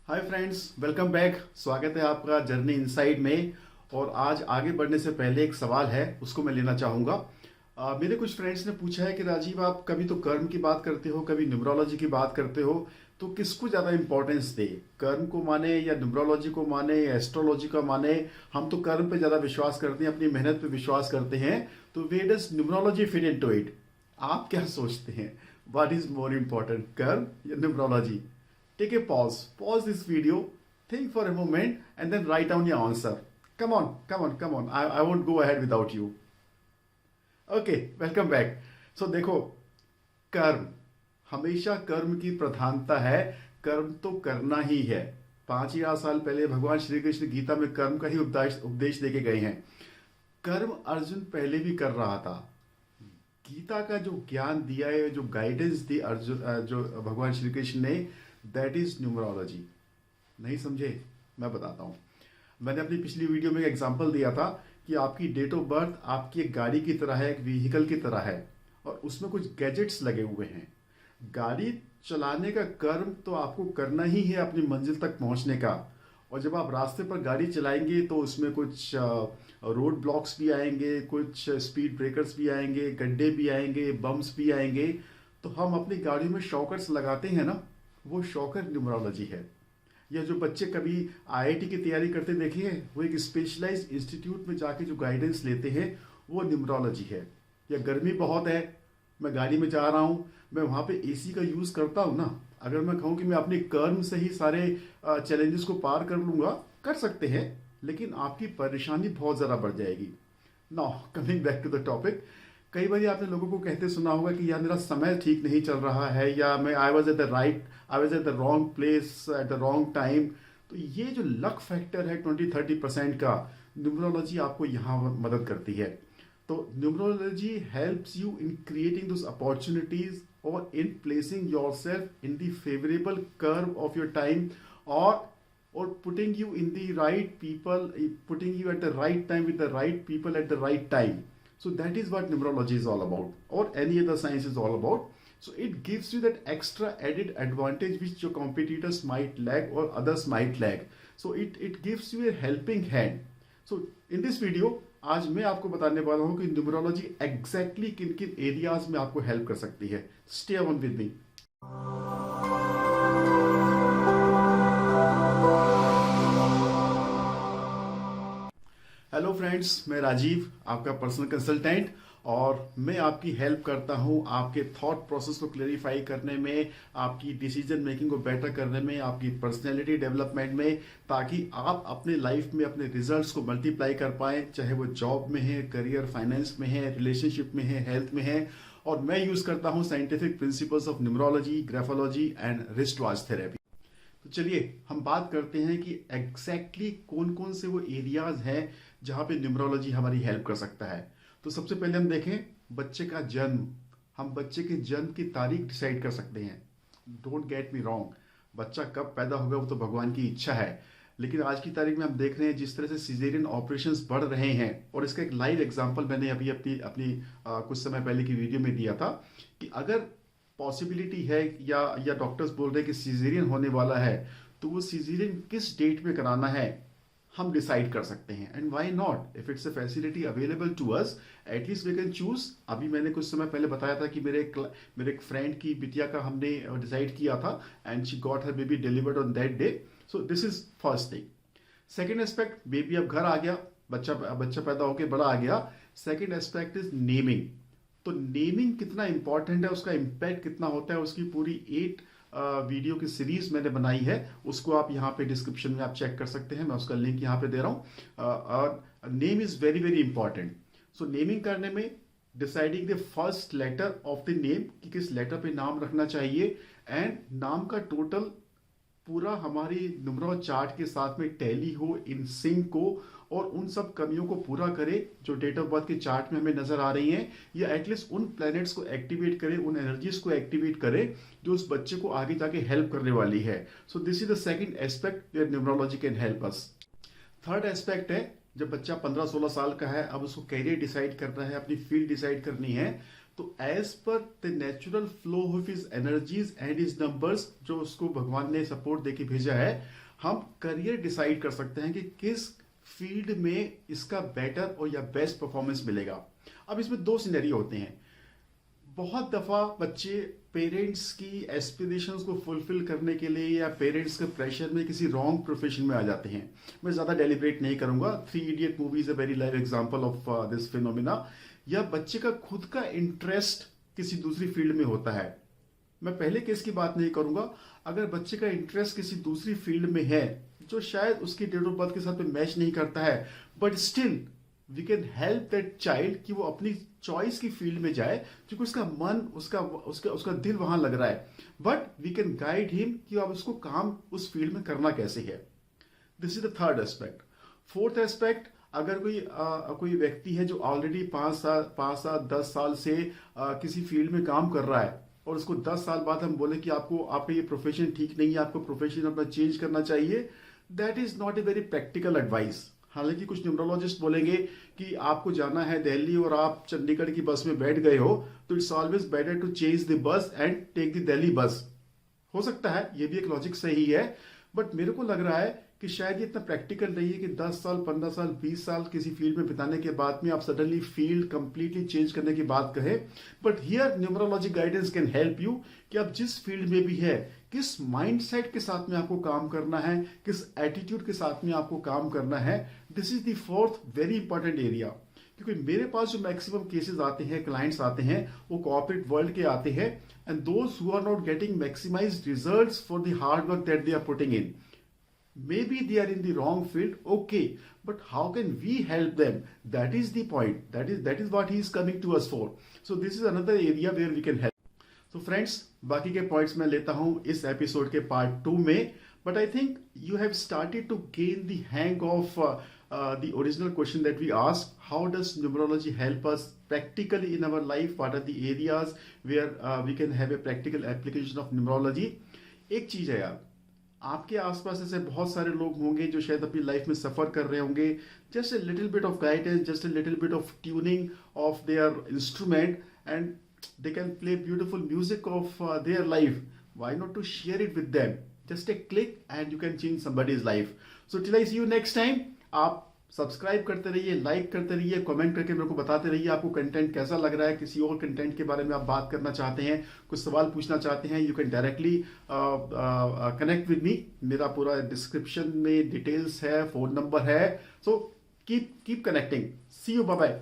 Hi friends, welcome back. स्वागत है आपका जर्नी इनसाइड में। और आज आगे बढ़ने से पहले एक सवाल है, उसको मैं लेना चाहूँगा। मेरे कुछ फ्रेंड्स ने पूछा है कि राजीव, आप कभी तो कर्म की बात करते हो, कभी न्यूमरोलॉजी की बात करते हो, तो किसको ज़्यादा इंपॉर्टेंस दे? कर्म को माने या न्यूमरोलॉजी को माने या एस्ट्रोलॉजी को माने? हम तो कर्म पे ज़्यादा विश्वास करते हैं, अपनी मेहनत पे विश्वास करते हैं। तो where does numerology fit into it? आप क्या सोचते हैं? व्हाट इज मोर इम्पोर्टेंट, कर्म या numerology? Take a pause this video, think for a moment, and then write down your answer. Come on. I won't go ahead without you. Okay, welcome back. So देखो, कर्म, हमेशा कर्म की प्रधानता है। कर्म तो करना ही है। 5,000 साल पहले भगवान श्री कृष्ण गीता में कर्म का ही उपदेश देके गए हैं। कर्म अर्जुन पहले भी कर रहा था। गीता का जो ज्ञान दिया है, जो गाइडेंस दी अर्जुन, जो भगवान श्री कृष्ण ने, दैट इज न्यूमरोलॉजी। नहीं समझे? मैं बताता हूँ। मैंने अपनी पिछली वीडियो में एक एग्जांपल दिया था कि आपकी डेट ऑफ बर्थ आपकी एक गाड़ी की तरह है, एक व्हीकल की तरह है, और उसमें कुछ गैजेट्स लगे हुए हैं। गाड़ी चलाने का कर्म तो आपको करना ही है अपनी मंजिल तक पहुंचने का। और जब आप रास्ते पर गाड़ी चलाएंगे तो उसमें कुछ रोड ब्लॉक्स भी आएंगे, कुछ स्पीड ब्रेकर्स भी आएंगे, गड्ढे भी आएंगे, बम्स भी आएंगे। तो हम अपनी गाड़ी में शॉकर्स लगाते हैं ना, वो शॉकर न्यूमरोलॉजी है। या जो बच्चे कभी आईआईटी की तैयारी करते देखे हैं, वो एक स्पेशलाइज्ड इंस्टीट्यूट में जाके जो गाइडेंस लेते हैं, वो न्यूमरोलॉजी है। या गर्मी बहुत है, मैं गाड़ी में जा रहा हूँ, मैं वहाँ पे एसी का यूज़ करता हूँ ना। अगर मैं कहूँ कि मैं अपने कर्म से ही सारे चैलेंजेस को पार कर लूँगा, कर सकते हैं, लेकिन आपकी परेशानी बहुत ज़्यादा बढ़ जाएगी। Now coming back to the topic. कई बार आपने लोगों को कहते सुना होगा कि यार मेरा समय ठीक नहीं चल रहा है, या मैं I was at the wrong place at the wrong time. तो ये जो लक फैक्टर है 20-30% का, न्यूमरोलॉजी आपको यहाँ मदद करती है। तो numerology helps you in creating those opportunities और in placing yourself in the favourable curve of your time, और putting you in the right people, putting you at the right time with the right people at the right time. So that is what numerology is all about, or any other science is all about. So it gives you that extra added advantage which your competitors might lack or others might lack. So it gives you a helping hand. So in this video आज मैं आपको बताने वाला हूँ कि numerology exactly किन किन areas में आपको हेल्प कर सकती है। Stay on with me. Hello friends, मैं राजीव, आपका पर्सनल कंसल्टेंट, और मैं आपकी हेल्प करता हूं आपके थॉट प्रोसेस को क्लेरिफाई करने में, आपकी डिसीजन मेकिंग को बेटर करने में, आपकी पर्सनैलिटी डेवलपमेंट में, ताकि आप अपने लाइफ में अपने रिजल्ट्स को मल्टीप्लाई कर पाएं, चाहे वो जॉब में है, करियर फाइनेंस में है, रिलेशनशिप में है, हेल्थ में है। और मैं यूज़ करता हूँ scientific principles of numerology, graphology and wrist watch therapy. तो चलिए हम बात करते हैं कि एग्जैक्टली कौन कौन से वो एरियाज हैं जहाँ पे न्यूमरोलॉजी हमारी हेल्प कर सकता है। तो सबसे पहले हम देखें बच्चे का जन्म। हम बच्चे के जन्म की तारीख डिसाइड कर सकते हैं। डोंट गेट मी रॉन्ग, बच्चा कब पैदा होगा वो तो भगवान की इच्छा है, लेकिन आज की तारीख में हम देख रहे हैं जिस तरह से सिजेरियन ऑपरेशंस बढ़ रहे हैं। और इसका एक लाइव एग्जांपल मैंने अभी अपनी अपनी कुछ समय पहले की वीडियो में दिया था कि अगर पॉसिबिलिटी है या डॉक्टर्स बोल रहे हैं कि सीजेरियन होने वाला है, तो वो सीजेरियन किस डेट में कराना है हम डिसाइड कर सकते हैं। And why not, if it's a facility available to us, at least we can choose. अभी मैंने कुछ समय पहले बताया था कि मेरे एक फ्रेंड की बिटिया का हमने डिसाइड किया था, and she got her baby delivered on that day. So this is first thing. Second aspect, baby अब घर आ गया, बच्चा पैदा होकर बड़ा आ गया। Second aspect is naming. तो नेमिंग कितना इंपॉर्टेंट है, उसका इम्पैक्ट कितना होता है, उसकी पूरी 8 वीडियो की सीरीज मैंने बनाई है। उसको आप यहाँ पे डिस्क्रिप्शन में आप चेक कर सकते हैं, मैं उसका लिंक यहाँ पे दे रहा हूँ। और name is very very important. So naming करने में deciding the first letter of the name, कि किस लेटर पे नाम रखना चाहिए, एंड नाम का टोटल पूरा हमारी न्यूमरो चार्ट के साथ में टैली हो, इन सिंक हो, और उन सब कमियों को पूरा करे जो डेट ऑफ बर्थ के चार्ट में हमें नजर आ रही हैं, या एटलीस्ट उन प्लैनेट्स को एक्टिवेट करे, उन एनर्जीज को एक्टिवेट करे जो उस बच्चे को आगे जाके हेल्प करने वाली है। So this is the second aspect where numerology can help us. Third aspect है, जब बच्चा 15-16 साल का है, अब उसको कैरियर डिसाइड करना है, अपनी फील्ड डिसाइड करनी है, तो एज पर the natural flow of his energies and his numbers, जो उसको भगवान ने सपोर्ट देके भेजा है, हम करियर डिसाइड कर सकते हैं कि किस फील्ड में इसका बेटर और या बेस्ट परफॉर्मेंस मिलेगा। अब इसमें दो सिनेरियो होते हैं। बहुत दफा बच्चे पेरेंट्स की एस्पिरेशंस को फुलफिल करने के लिए या पेरेंट्स के प्रेशर में किसी रॉन्ग प्रोफेशन में आ जाते हैं। मैं ज्यादा डेलिब्रेट नहीं करूंगा। 3 idiot movie is a very live example of this phenomena. या बच्चे का खुद का इंटरेस्ट किसी दूसरी फील्ड में होता है। मैं पहले केस की बात नहीं करूंगा। अगर बच्चे का इंटरेस्ट किसी दूसरी फील्ड में है जो शायद उसकी डेट ऑफ बर्थ के साथ में मैच नहीं करता है, but still we can help that child कि वो अपनी चॉइस की फील्ड में जाए, क्योंकि उसका मन उसका उसका उसका दिल वहां लग रहा है। But we can guide him कि अब उसको काम उस फील्ड में करना कैसे है। This is the third aspect. Fourth aspect, अगर कोई व्यक्ति है जो ऑलरेडी 5 साल 10 साल से किसी फील्ड में काम कर रहा है और उसको 10 साल बाद हम बोले कि आपका ये प्रोफेशन ठीक नहीं है, आपको प्रोफेशन अपना चेंज करना चाहिए, that is not a very practical advice. हालांकि कुछ न्यूमरोलॉजिस्ट बोलेंगे कि आपको जाना है दिल्ली और आप चंडीगढ़ की बस में बैठ गए हो, तो it's always better to change the bus and take the Delhi bus. हो सकता है ये भी एक लॉजिक सही है, बट मेरे को लग रहा है कि शायद ये इतना प्रैक्टिकल नहीं है कि 10 साल 15 साल 20 साल किसी फील्ड में बिताने के बाद में आप सडनली फील्ड कंप्लीटली चेंज करने की बात कहें। But here numerology guidance can help you कि आप जिस फील्ड में भी है, किस माइंडसेट के साथ में आपको काम करना है, किस एटीट्यूड के साथ में आपको काम करना है। This is the fourth very important area. क्योंकि मेरे पास जो मैक्सिमम केसेस आते हैं, क्लाइंट्स आते हैं, वो कॉर्पोरेट वर्ल्ड के आते हैं, and those who are not getting maximised results for the hard work that they are putting in. Maybe they are in the wrong field, okay, but how can we help them? That is the point. That is what he is coming to us for. So this is another area where we can help. So friends, बाकी के points मैं लेता हूँ इस episode के part 2 में, but I think you have started to gain the hang of the original question that we asked. How does numerology help us practically in our life? What are the areas where we can have a practical application of numerology? एक चीज है यार, आपके आसपास ऐसे बहुत सारे लोग होंगे जो शायद अपनी लाइफ में सफर कर रहे होंगे। Just a little bit of guidance, just a little bit of tuning of their instrument and they can play beautiful music of their life. Why not to share it with them? Just a click and you can change somebody's life. So till I see you next time, आप subscribe करते रहिए, like करते रहिए, comment करके मेरे को बताते रहिए आपको कंटेंट कैसा लग रहा है। किसी और कंटेंट के बारे में आप बात करना चाहते हैं, कुछ सवाल पूछना चाहते हैं, you can directly connect with me. मेरा पूरा डिस्क्रिप्शन में डिटेल्स है, फोन नंबर है। So keep connecting. See you, bye bye.